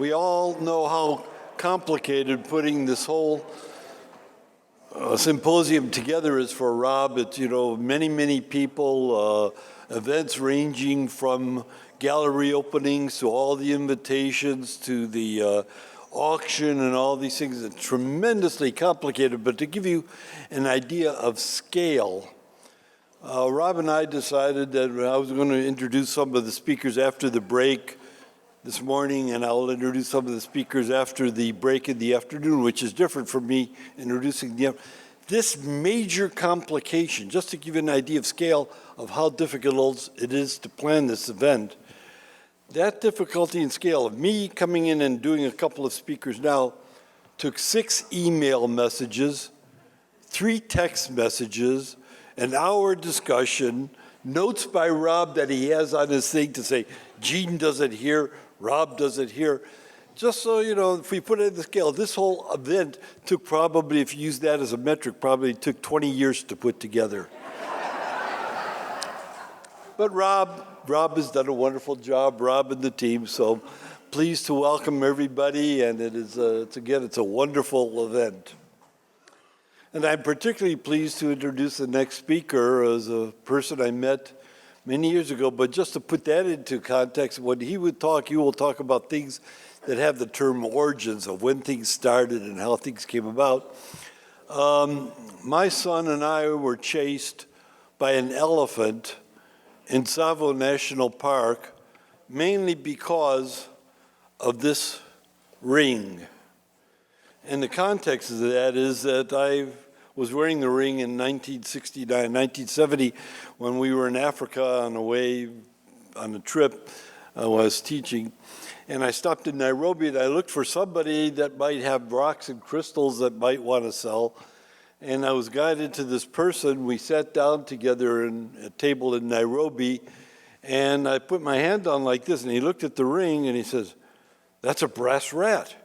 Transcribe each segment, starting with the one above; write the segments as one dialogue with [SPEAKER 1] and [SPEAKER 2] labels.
[SPEAKER 1] We all know how complicated putting this whole symposium together is for Rob. It's, many people, events ranging from gallery openings to all the invitations to the auction and all these things. It's tremendously complicated, but to give you an idea of scale, Rob and I decided that I was going to introduce some of the speakers after the break this morning, and I'll introduce some of the speakers after the break in the afternoon, which is different from me introducing this major complication. Just to give you an idea of scale of how difficult it is to plan this event. That difficulty and scale of me coming in and doing a couple of speakers now took 6 email messages, 3 text messages, an hour discussion, notes by Rob that he has on his thing to say, Gene does it here, Rob does it here. Just so you know, if we put it in the scale, this whole event took probably, if you use that as a metric, probably took 20 years to put together. But Rob has done a wonderful job, Rob and the team, so pleased to welcome everybody, and it's a wonderful event. And I'm particularly pleased to introduce the next speaker as a person I met many years ago, but just to put that into context, when he will talk about things that have the term origins of when things started and how things came about. My son and I were chased by an elephant in Tsavo National Park, mainly because of this ring. And the context of that is that I was wearing the ring in 1969, 1970, when we were in Africa on a trip. I was teaching, and I stopped in Nairobi, and I looked for somebody that might have rocks and crystals that might want to sell. And I was guided to this person. We sat down together in a table in Nairobi, and I put my hand on like this, and he looked at the ring, and he says, "That's a brass rat."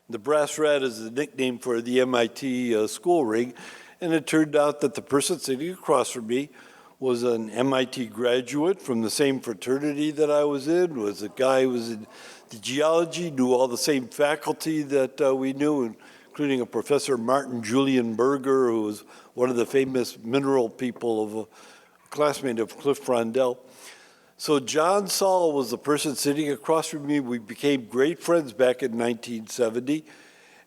[SPEAKER 1] The brass rat is the nickname for the M.I.T. School ring, and it turned out that the person sitting across from me was an M.I.T. graduate from the same fraternity that I was in, was a guy who was in the geology, knew all the same faculty that we knew, including a Professor Martin Julian Berger, who was one of the famous mineral people of a classmate of Cliff Frondell. So John Saul was the person sitting across from me. We became great friends back in 1970.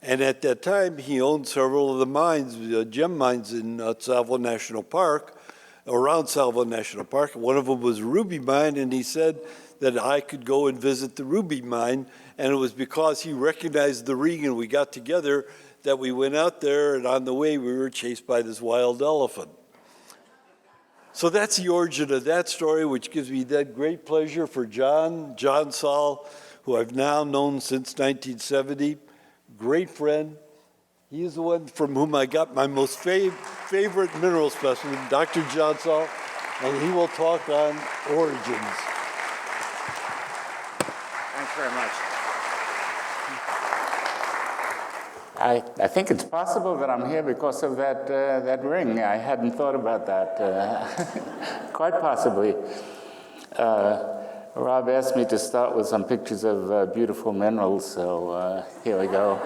[SPEAKER 1] And at that time, he owned several of the mines, gem mines in Tsavo National Park, around Tsavo National Park. One of them was Ruby Mine, and he said that I could go and visit the Ruby Mine. And it was because he recognized the ring and we got together that we went out there, and on the way we were chased by this wild elephant. So that's the origin of that story, which gives me that great pleasure for John Saul, who I've now known since 1970, great friend. He is the one from whom I got my most favorite mineral specimen, Dr. John Saul, and he will talk on origins.
[SPEAKER 2] Thanks very much. I think it's possible that I'm here because of that ring. I hadn't thought about that. Quite possibly. Rob asked me to start with some pictures of beautiful minerals, so here we go.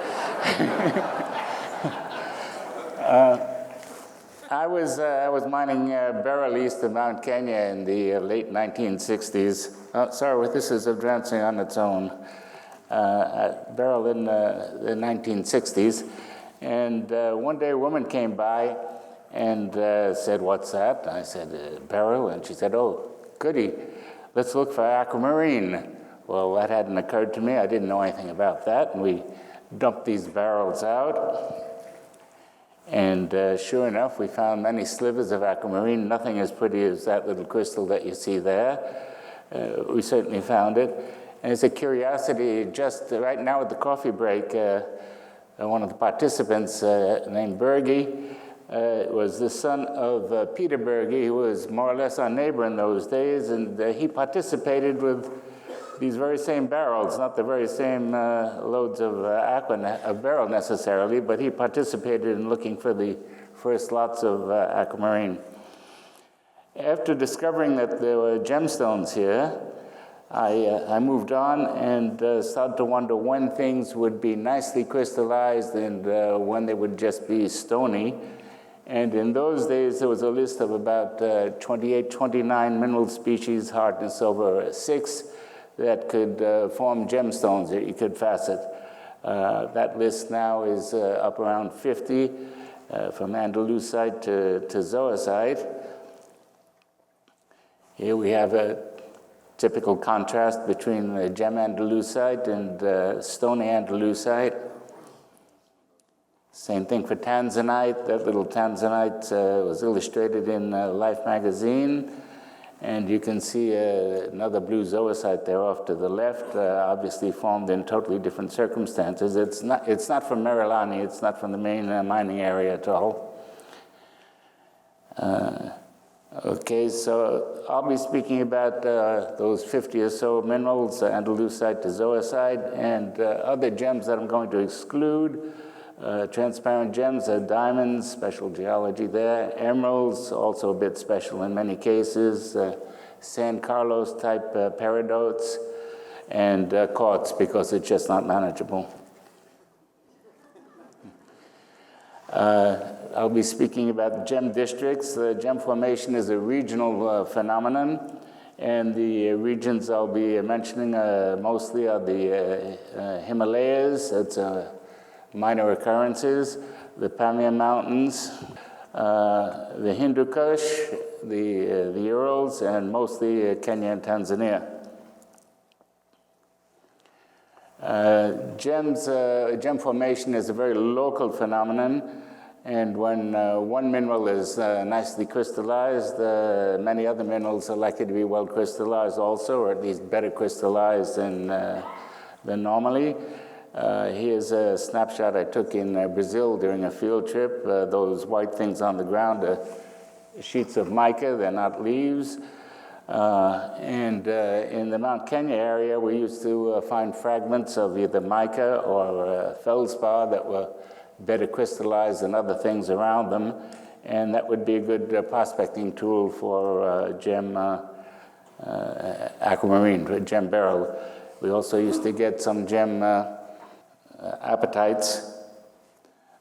[SPEAKER 2] I was mining Beryl east of Mount Kenya in the late 1960s. Oh, sorry, this is advancing on its own. At Beryl in the 1960s, and one day a woman came by and said, "What's that?" I said, "Beryl," and she said, "Oh, Goodie, let's look for aquamarine." Well, that hadn't occurred to me. I didn't know anything about that, and we dumped these barrels out, and sure enough, we found many slivers of aquamarine, nothing as pretty as that little crystal that you see there. We certainly found it. And it's a curiosity, just right now at the coffee break, one of the participants named Bergie was the son of Peter Bergie, who was more or less our neighbor in those days, and he participated with these very same barrels, not the very same loads of Beryl necessarily, but he participated in looking for the first lots of aquamarine. After discovering that there were gemstones here, I moved on and started to wonder when things would be nicely crystallized and when they would just be stony. And in those days, there was a list of about 28, 29 mineral species, hardness over 6, that could form gemstones that you could facet. That list now is up around 50, from Andalusite to zoisite. Here we have a typical contrast between gem Andalusite and stony Andalusite. Same thing for Tanzanite. That little Tanzanite was illustrated in Life magazine. And you can see another blue zoisite there off to the left, obviously formed in totally different circumstances. It's not from Merelani, it's not from the main mining area at all. Okay, so I'll be speaking about those 50 or so minerals, Andalusite to zoisite, and other gems that I'm going to exclude. Transparent gems are diamonds, special geology there. Emeralds, also a bit special in many cases. San Carlos type peridotes, and quartz, because it's just not manageable. I'll be speaking about gem districts. The gem formation is a regional phenomenon, and the regions I'll be mentioning mostly are the Himalayas. It's minor occurrences, the Pamir Mountains, the Hindu Kush, the Urals, and mostly Kenya and Tanzania. Gem formation is a very local phenomenon, and when one mineral is nicely crystallized, many other minerals are likely to be well crystallized also, or at least better crystallized than normally. Here's a snapshot I took in Brazil during a field trip. Those white things on the ground are sheets of mica, they're not leaves. And in the Mount Kenya area, we used to find fragments of either mica or feldspar that were better crystallized than other things around them, and that would be a good prospecting tool for gem aquamarine, gem beryl. We also used to get some gem apatites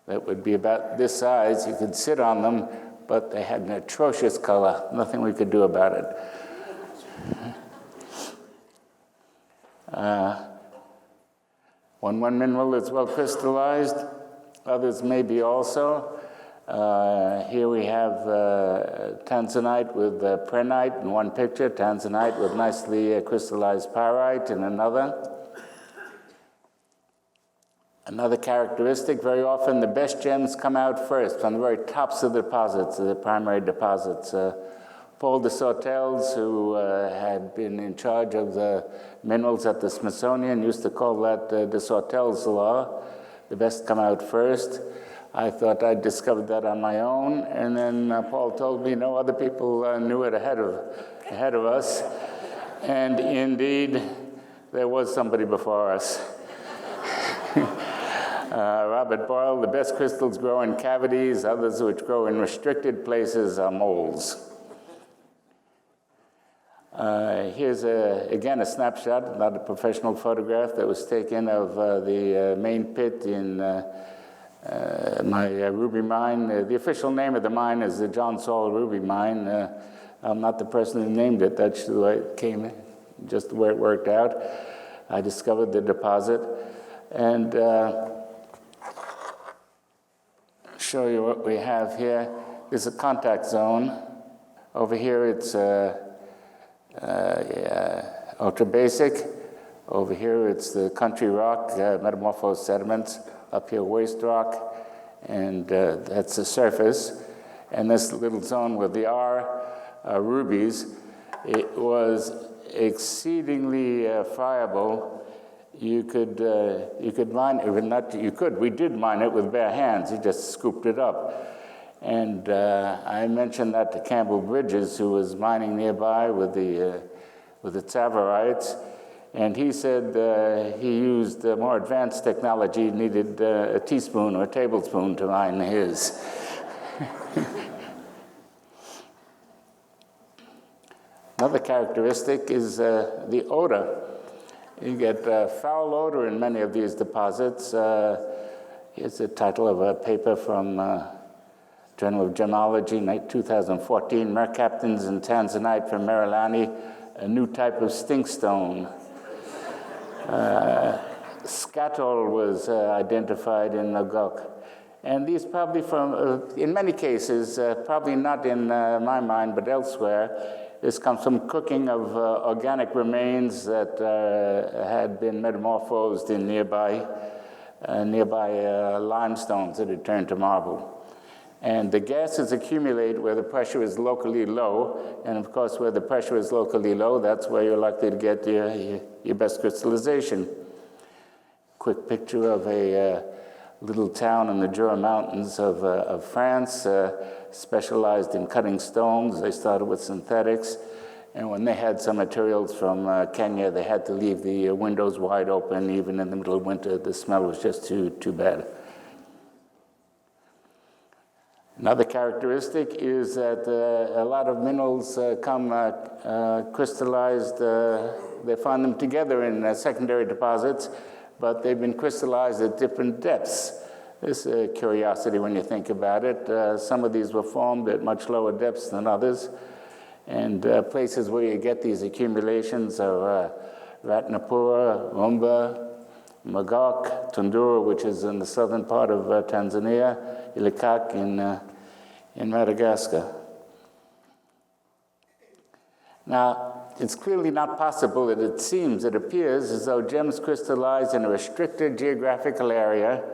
[SPEAKER 2] that would be about this size. You could sit on them, but they had an atrocious color. Nothing we could do about it. When one mineral is well crystallized, others may be also. Here we have Tanzanite with Prehnite in one picture, Tanzanite with nicely crystallized pyrite in another. Another characteristic, very often the best gems come out first, from the very tops of the deposits, the primary deposits. Paul de Sortels, who had been in charge of the minerals at the Smithsonian, used to call that de Sortels law. The best come out first. I thought I'd discovered that on my own, and then Paul told me no other people knew it ahead of us. And indeed, there was somebody before us. Robert Boyle, the best crystals grow in cavities, others which grow in restricted places are moles. Here's again a snapshot, not a professional photograph, that was taken of the main pit in my Ruby Mine. The official name of the mine is the John Saul Ruby Mine. I'm not the person who named it, that's the way it came, just the way it worked out. I discovered the deposit, and show you what we have here. This is a contact zone. Over here it's ultra basic. Over here it's the country rock, metamorphosed sediments. Up here waste rock, and that's the surface. And this little zone with the R rubies, it was exceedingly friable. You could mine it, we did mine it with bare hands. You just scooped it up. And I mentioned that to Campbell Bridges, who was mining nearby with the Tsavorites, and he said he used more advanced technology, needed a teaspoon or a tablespoon to mine his. Another characteristic is the odor. You get foul odor in many of these deposits. Here's the title of a paper from Journal of Gemology, 2014, Mercaptans and Tanzanite from Merelani, a new type of stinkstone. Scatol was identified in Nagok. And these probably from, in many cases, probably not in my mind, but elsewhere, this comes from cooking of organic remains that had been metamorphosed in nearby limestones that had turned to marble. And the gases accumulate where the pressure is locally low, and of course where the pressure is locally low, that's where you're likely to get your best crystallization. Quick picture of a little town in the Jura Mountains of France, specialized in cutting stones. They started with synthetics, and when they had some materials from Kenya, they had to leave the windows wide open. Even in the middle of winter, the smell was just too bad. Another characteristic is that a lot of minerals come crystallized. They find them together in secondary deposits, but they've been crystallized at different depths. This is a curiosity when you think about it. Some of these were formed at much lower depths than others. And places where you get these accumulations are Ratnapura, Umba, Magok, Tundura, which is in the southern part of Tanzania, Ilikak in Madagascar. Now, it's clearly not possible that it appears as though gems crystallize in a restricted geographical area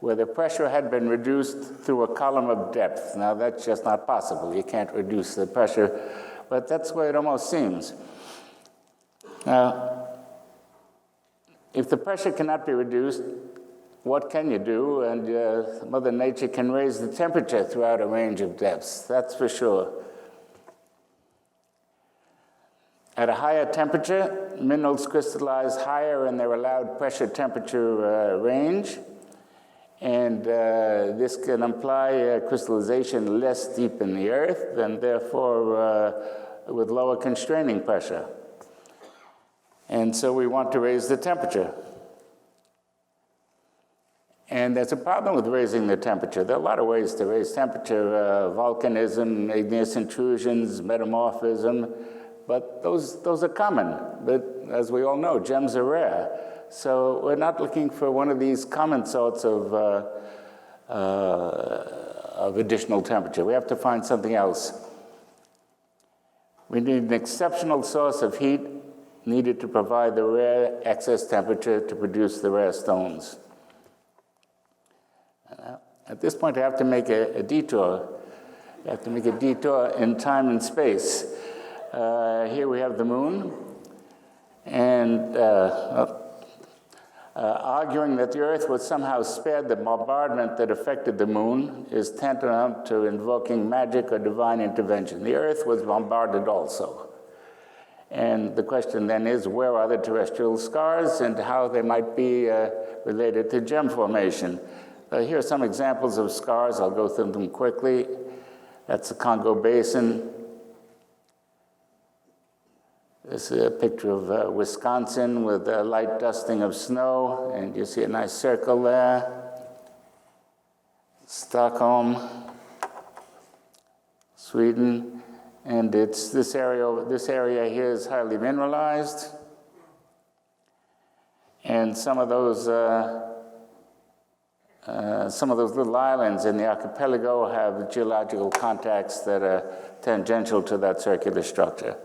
[SPEAKER 2] where the pressure had been reduced through a column of depth. Now, that's just not possible. You can't reduce the pressure, but that's where it almost seems. Now, if the pressure cannot be reduced, what can you do? And Mother Nature can raise the temperature throughout a range of depths, that's for sure. At a higher temperature, minerals crystallize higher in their allowed pressure temperature range, and this can imply crystallization less deep in the earth, and therefore with lower constraining pressure. And so we want to raise the temperature. And there's a problem with raising the temperature. There are a lot of ways to raise temperature, volcanism, igneous intrusions, metamorphism, but those are common. But as we all know, gems are rare. So we're not looking for one of these common sorts of additional temperature. We have to find something else. We need an exceptional source of heat needed to provide the rare excess temperature to produce the rare stones. At this point, I have to make a detour. I have to make a detour in time and space. Here we have the moon, and arguing that the Earth was somehow spared the bombardment that affected the moon is tantamount to invoking magic or divine intervention. The Earth was bombarded also. And the question then is, where are the terrestrial scars and how they might be related to gem formation? Here are some examples of scars. I'll go through them quickly. That's the Congo Basin. This is a picture of Wisconsin with a light dusting of snow, and you see a nice circle there. Stockholm, Sweden, and it's this area here is highly mineralized, and some of those little islands in the archipelago have geological contacts that are tangential to that circular structure.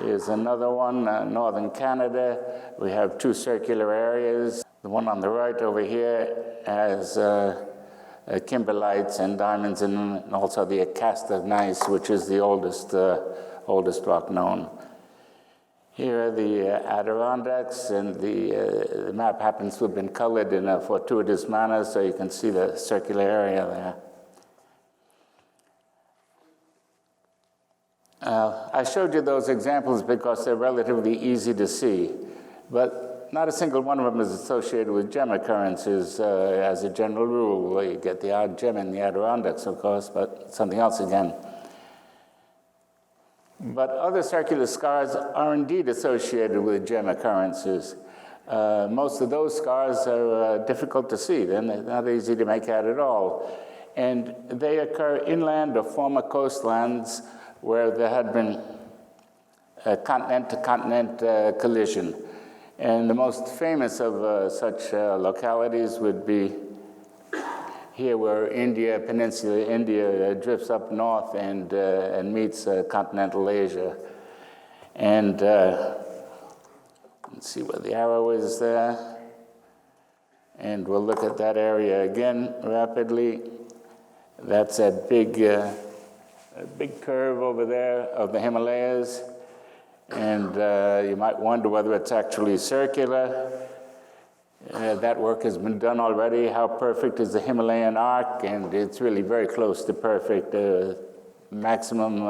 [SPEAKER 2] Here's another one, northern Canada. We have two circular areas. The one on the right over here has kimberlites and diamonds in them, and also the Acasta gneiss, which is the oldest rock known. Here are the Adirondacks, and the map happens to have been colored in a fortuitous manner, so you can see the circular area there. I showed you those examples because they're relatively easy to see, but not a single one of them is associated with gem occurrences as a general rule. Well, you get the odd gem in the Adirondacks, of course, but something else again. But other circular scars are indeed associated with gem occurrences. Most of those scars are difficult to see. They're not easy to make out at all. And they occur inland or former coastlands where there had been a continent-to-continent collision. And the most famous of such localities would be here where India, Peninsula India, drifts up north and meets continental Asia. And let's see where the arrow is there. And we'll look at that area again rapidly. That's a big curve over there of the Himalayas. And you might wonder whether it's actually circular. That work has been done already. How perfect is the Himalayan arc? And it's really very close to perfect. Maximum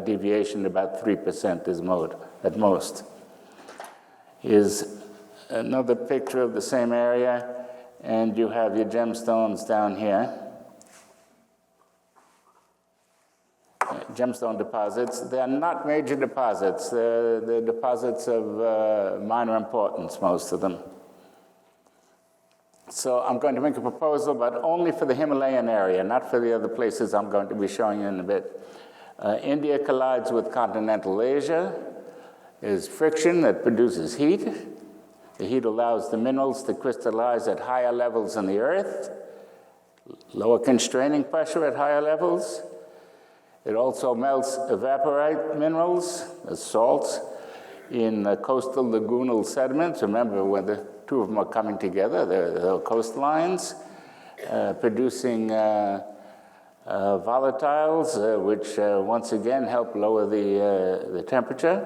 [SPEAKER 2] deviation about 3% is at most. Here's another picture of the same area, and you have your gemstones down here. Gemstone deposits. They're not major deposits. They're deposits of minor importance, most of them. So I'm going to make a proposal, but only for the Himalayan area, not for the other places I'm going to be showing you in a bit. India collides with continental Asia. There's friction that produces heat. The heat allows the minerals to crystallize at higher levels in the earth, lower constraining pressure at higher levels. It also melts evaporite minerals, the salts, in coastal lagoonal sediments. Remember, when the two of them are coming together, they're coastlines, producing volatiles, which once again help lower the temperature.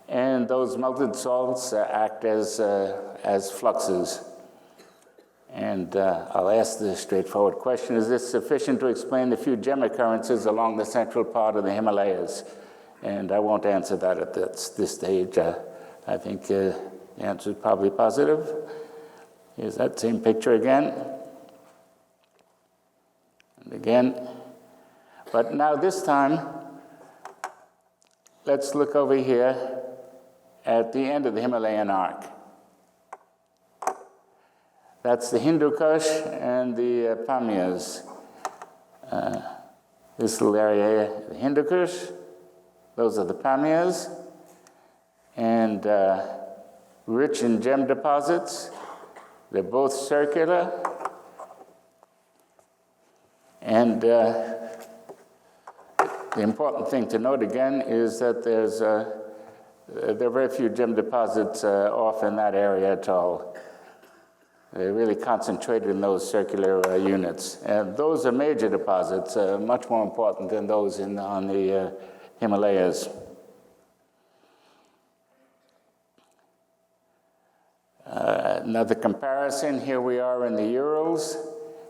[SPEAKER 2] And those melted salts act as fluxes. And I'll ask the straightforward question: is this sufficient to explain the few gem occurrences along the central part of the Himalayas? And I won't answer that at this stage. I think the answer is probably positive. Here's that same picture again. And again. But now this time, let's look over here at the end of the Himalayan arc. That's the Hindu Kush and the Pamirs. This little area, the Hindu Kush, those are the Pamirs, and rich in gem deposits. They're both circular. And the important thing to note again is that there are very few gem deposits off in that area at all. They're really concentrated in those circular units. And those are major deposits, much more important than those on the Himalayas. Another comparison, here we are in the Urals.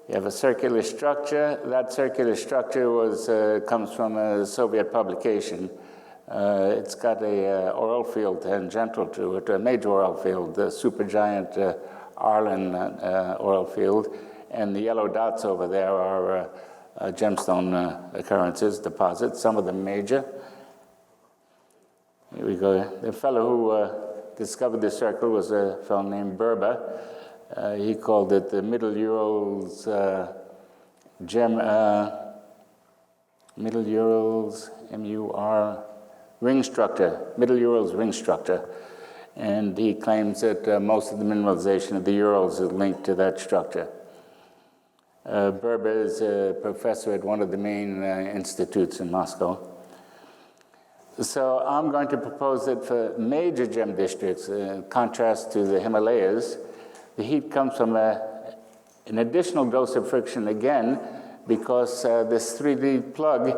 [SPEAKER 2] You have a circular structure. That circular structure comes from a Soviet publication. It's got a oil field tangential to it, a major oil field, the supergiant Arlen oil field, and the yellow dots over there are gemstone occurrences, deposits, some of them major. Here we go. The fellow who discovered this circle was a fellow named Berber. He called it the Middle Urals Middle Urals, M-U-R, ring structure, Middle Urals ring structure. And he claims that most of the mineralization of the Urals is linked to that structure. Berber is a professor at one of the main institutes in Moscow. So I'm going to propose that for major gem districts, in contrast to the Himalayas, the heat comes from an additional dose of friction again, because this 3D plug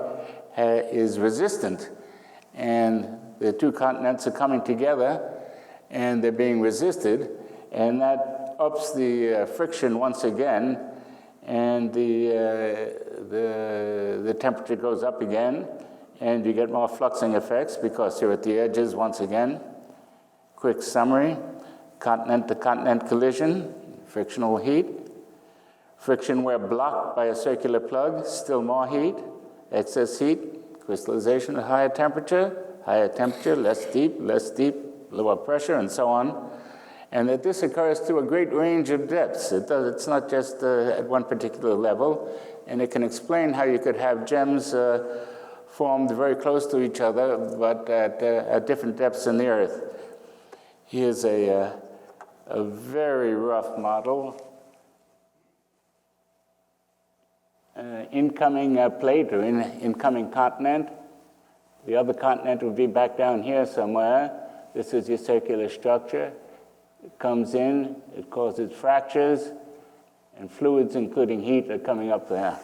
[SPEAKER 2] is resistant. And the two continents are coming together, and they're being resisted, and that ups the friction once again, and the temperature goes up again, and you get more fluxing effects because you're at the edges once again. Quick summary: continent-to-continent collision, frictional heat. Friction where blocked by a circular plug, still more heat. Excess heat, crystallization at higher temperature, higher temperature, less deep, lower pressure, and so on. And that this occurs through a great range of depths. It's not just at one particular level, and it can explain how you could have gems formed very close to each other, but at different depths in the earth. Here's a very rough model. Incoming plate or incoming continent. The other continent would be back down here somewhere. This is your circular structure. It comes in, it causes fractures, and fluids, including heat, are coming up there.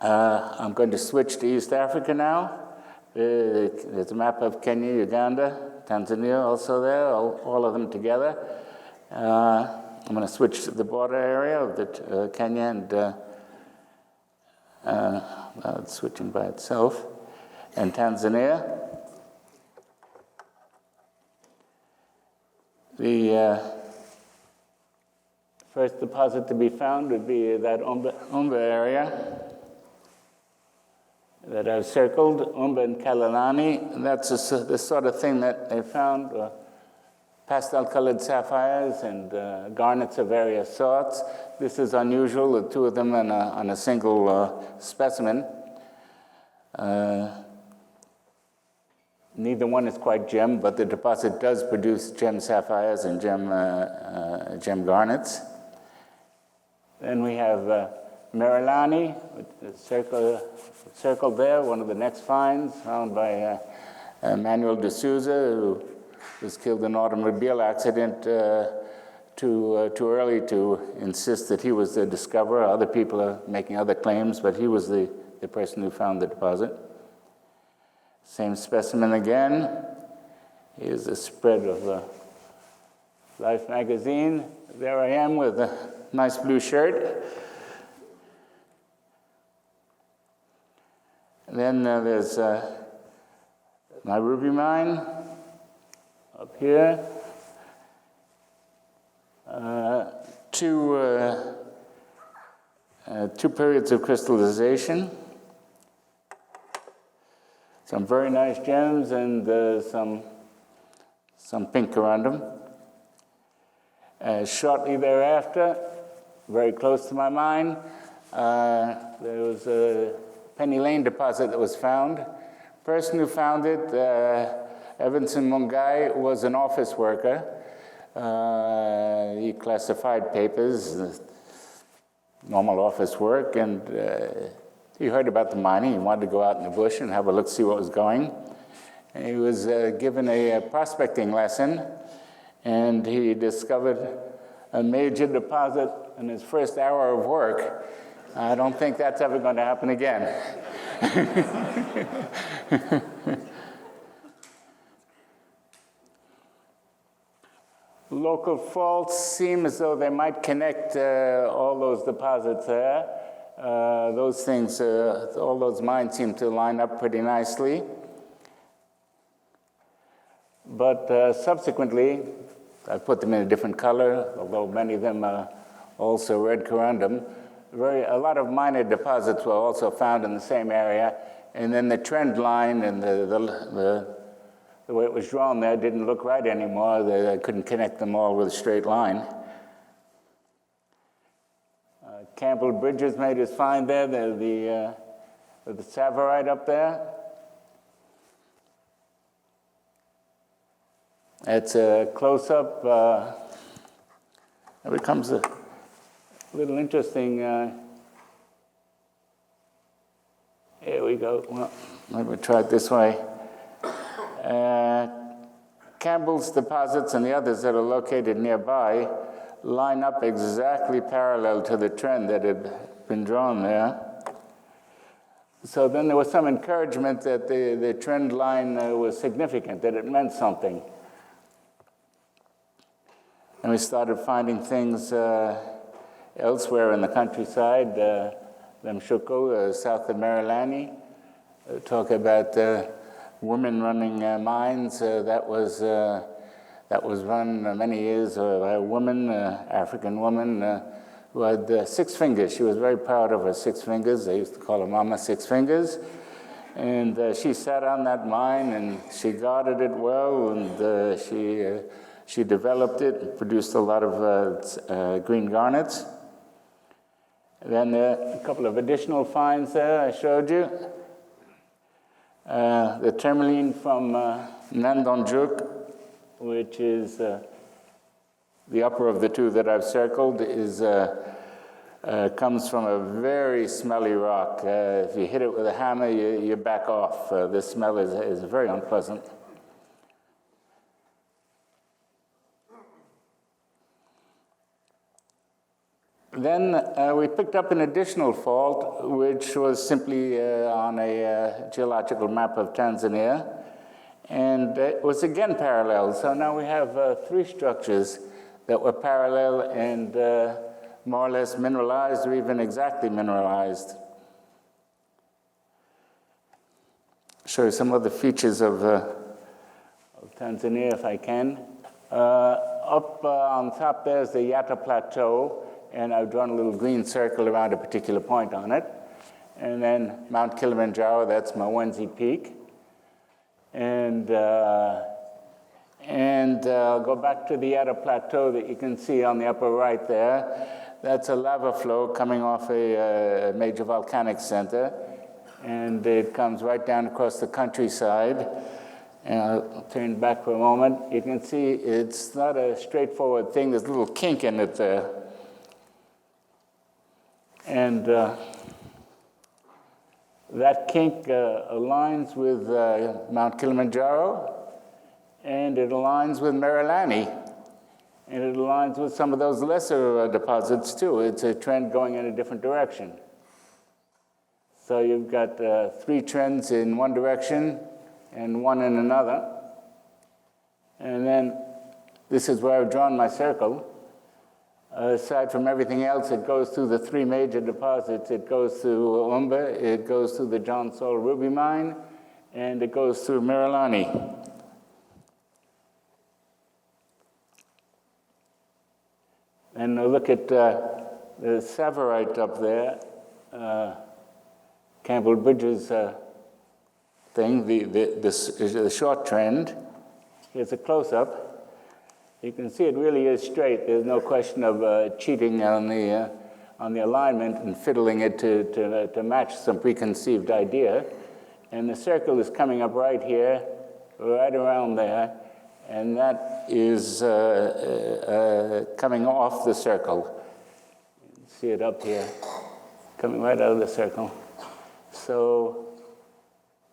[SPEAKER 2] I'm going to switch to East Africa now. There's a map of Kenya, Uganda, Tanzania also there, all of them together. I'm going to switch to the border area of the Kenya and it's switching by itself, and Tanzania. The first deposit to be found would be that Umba area that I've circled, Umba and Kalalani. And that's the sort of thing that they found, pastel-colored sapphires and garnets of various sorts. This is unusual, the two of them on a single specimen. Neither one is quite gem, but the deposit does produce gem sapphires and gem garnets. Then we have Merelani, circled there, one of the next finds, found by Manuel de Souza, who was killed in an automobile accident too early to insist that he was the discoverer. Other people are making other claims, but he was the person who found the deposit. Same specimen again. Here's a spread of Life magazine. There I am with a nice blue shirt. And then there's my ruby mine up here. Two periods of crystallization. Some very nice gems and some pink around them. Shortly thereafter, very close to my mine, there was a Penny Lane deposit that was found. Person who found it, Evanson Mungai, was an office worker. He classified papers, normal office work, and he heard about the mining. He wanted to go out in the bush and have a look, see what was going. And he was given a prospecting lesson, and he discovered a major deposit in his first hour of work. I don't think that's ever going to happen again. Local faults seem as though they might connect all those deposits there. Those things, all those mines seem to line up pretty nicely. But subsequently, I put them in a different color, although many of them are also red corundum. A lot of minor deposits were also found in the same area, and then the trend line and the way it was drawn there didn't look right anymore. They couldn't connect them all with a straight line. Campbell Bridges made his find there, the V-tsavorite up there. It's a close-up. It becomes a little interesting. Here we go. Well, let me try it this way. Campbell's deposits and the others that are located nearby line up exactly parallel to the trend that had been drawn there. So then there was some encouragement that the trend line was significant, that it meant something. And we started finding things elsewhere in the countryside, Lemshuko, south of Merelani. Talk about women running mines. That was run many years by a woman, African woman, who had 6 fingers. She was very proud of her 6 fingers. They used to call her Mama 6 Fingers. And she sat on that mine, and she guarded it well, and she developed it and produced a lot of green garnets. Then a couple of additional finds there I showed you. The tourmaline from Nandonjuk, which is the upper of the two that I've circled, comes from a very smelly rock. If you hit it with a hammer, you back off. The smell is very unpleasant. Then we picked up an additional fault, which was simply on a geological map of Tanzania, and it was again parallel. So now we have three structures that were parallel and more or less mineralized, or even exactly mineralized. Show you some of the features of Tanzania, if I can. Up on top there's the Yatta Plateau, and I've drawn a little green circle around a particular point on it. And then Mount Kilimanjaro, that's Mawenzi Peak. And I'll go back to the Yatta Plateau that you can see on the upper right there. That's a lava flow coming off a major volcanic center, and it comes right down across the countryside. And I'll turn back for a moment. You can see it's not a straightforward thing. There's a little kink in it there. And that kink aligns with Mount Kilimanjaro, and it aligns with Merelani, and it aligns with some of those lesser deposits too. It's a trend going in a different direction. So you've got three trends in one direction and one in another. And then this is where I've drawn my circle. Aside from everything else, it goes through the three major deposits. It goes through Umba, it goes through the John Saul Ruby Mine, and it goes through Merelani. And look at the V-tsavorite up there, Campbell Bridges thing, the short trend. Here's a close-up. You can see it really is straight. There's no question of cheating on the alignment and fiddling it to match some preconceived idea. And the circle is coming up right here, right around there, and that is coming off the circle. You can see it up here, coming right out of the circle. So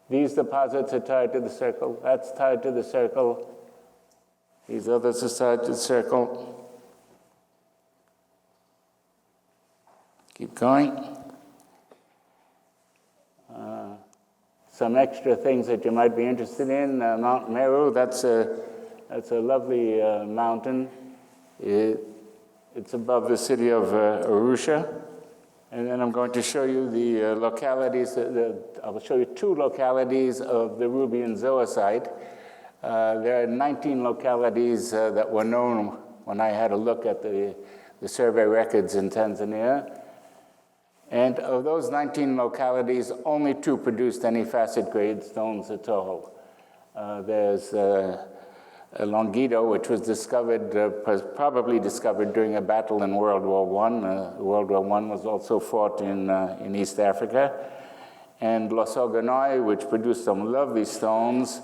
[SPEAKER 2] these deposits are tied to the circle. That's tied to the circle. These others are tied to the circle. Keep going. Some extra things that you might be interested in. Mount Meru, that's a lovely mountain. It's above the city of Arusha. And then I'm going to show you the localities. I'll show you two localities of the ruby and zoisite. There are 19 localities that were known when I had a look at the survey records in Tanzania. And of those 19 localities, only 2 produced any facet-grade stones at all. There's Longido, which was discovered, probably discovered during a battle in World War I. World War I was also fought in East Africa. And Losogonoi, which produced some lovely stones.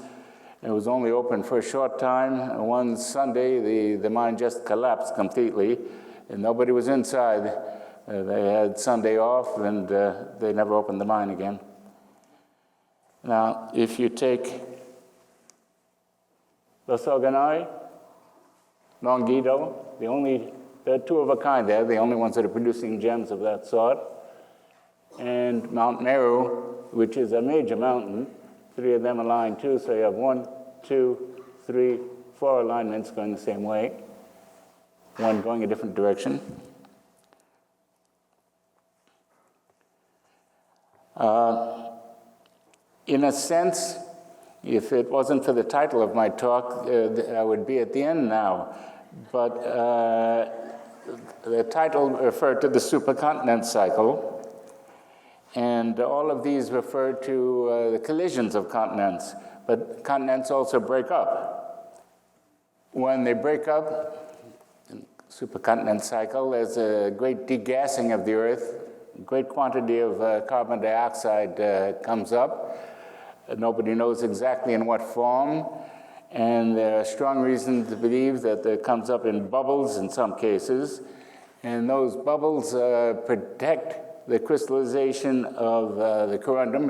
[SPEAKER 2] It was only open for a short time. One Sunday, the mine just collapsed completely, and nobody was inside. They had Sunday off, and they never opened the mine again. Now, if you take Losogonoi, Longido, there are 2 of a kind there, the only ones that are producing gems of that sort, and Mount Meru, which is a major mountain. 3 of them align too, so you have 1, 2, 3, 4 alignments going the same way, one going a different direction. In a sense, if it wasn't for the title of my talk, I would be at the end now. But the title referred to the supercontinent cycle. And all of these refer to the collisions of continents, but continents also break up. When they break up, in the supercontinent cycle, there's a great degassing of the Earth. A great quantity of carbon dioxide comes up. Nobody knows exactly in what form, and there are strong reasons to believe that it comes up in bubbles in some cases, and those bubbles protect the crystallization of the corundum.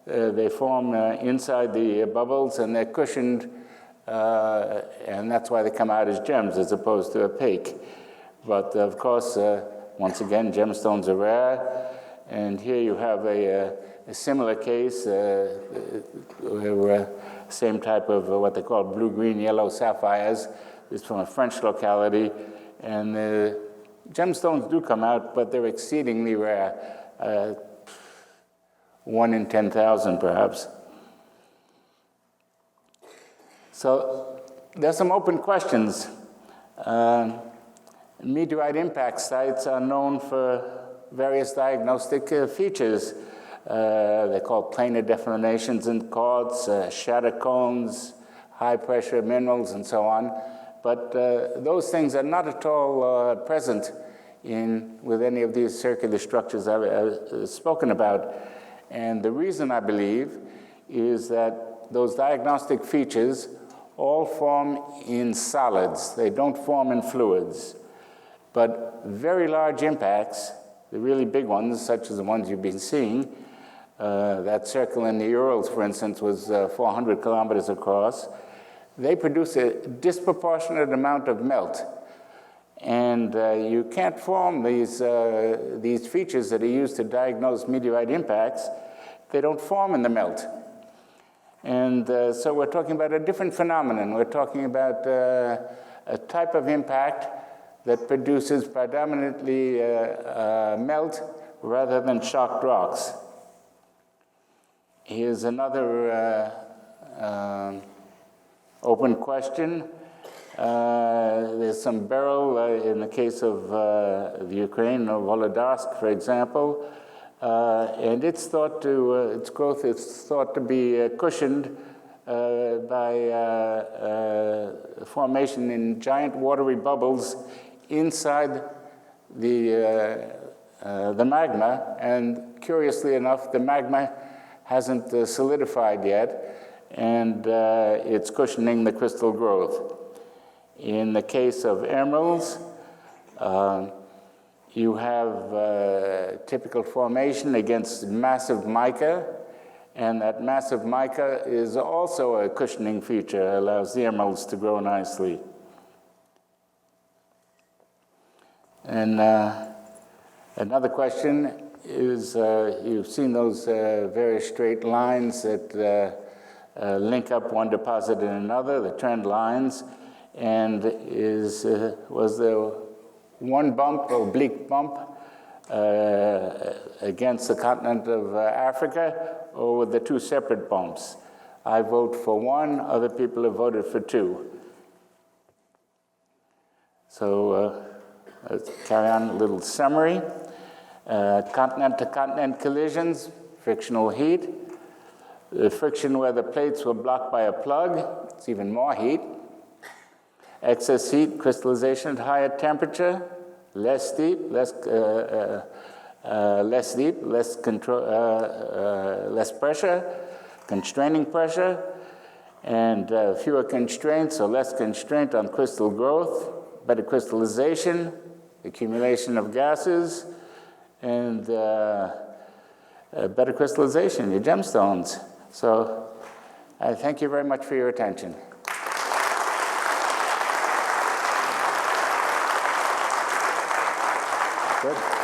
[SPEAKER 2] They form inside the bubbles, and they're cushioned, and that's why they come out as gems as opposed to opaque. But of course, once again, gemstones are rare, and here you have a similar case, where same type of what they call blue-green yellow sapphires. It's from a French locality, and gemstones do come out, but they're exceedingly rare, 1 in 10,000 perhaps. So there's some open questions. Meteorite impact sites are known for various diagnostic features. They're called planar deformations in quartz, shatter cones, high-pressure minerals, and so on. But those things are not at all present with any of these circular structures I've spoken about. And the reason, I believe, is that those diagnostic features all form in solids. They don't form in fluids. But very large impacts, the really big ones, such as the ones you've been seeing, that circle in the Urals, for instance, was 400 kilometers across. They produce a disproportionate amount of melt. And you can't form these features that are used to diagnose meteorite impacts. They don't form in the melt. And so we're talking about a different phenomenon. We're talking about a type of impact that produces predominantly melt rather than shocked rocks. Here's another open question. There's some Beryl in the case of the Ukraine, of Volodarsk, for example, and its growth is thought to be cushioned by formation in giant watery bubbles inside the magma, and curiously enough, the magma hasn't solidified yet, and it's cushioning the crystal growth. In the case of emeralds, you have typical formation against massive mica, and that massive mica is also a cushioning feature, allows the emeralds to grow nicely. And another question is, you've seen those very straight lines that link up one deposit and another, the trend lines, and was there one bump, oblique bump, against the continent of Africa, or were there two separate bumps? I vote for one, other people have voted for two. So let's carry on a little summary. Continent-to-continent collisions, frictional heat. The friction where the plates were blocked by a plug, it's even more heat. Excess heat, crystallization at higher temperature, less deep, less pressure, constraining pressure, and fewer constraints or less constraint on crystal growth, better crystallization, accumulation of gases, and better crystallization, your gemstones. So I thank you very much for your attention. Good.